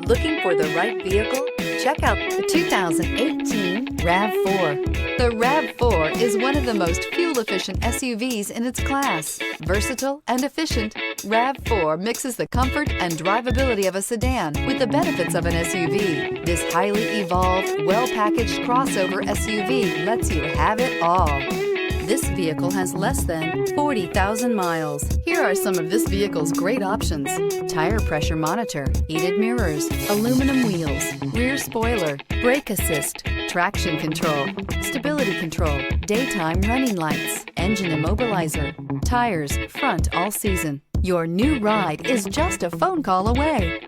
Looking for the right vehicle? Check out the 2018 RAV4. The RAV4 is one of the most fuel-efficient SUVs in its class. Versatile and efficient, RAV4 mixes the comfort and drivability of a sedan with the benefits of an SUV. This highly evolved, well-packaged crossover SUV lets you have it all. This vehicle has less than 40,000 miles. Here are some of this vehicle's great options: tire pressure monitor, heated mirrors, aluminum wheels, rear spoiler, brake assist, traction control, stability control, daytime running lights, engine immobilizer, tires front all season. Your new ride is just a phone call away.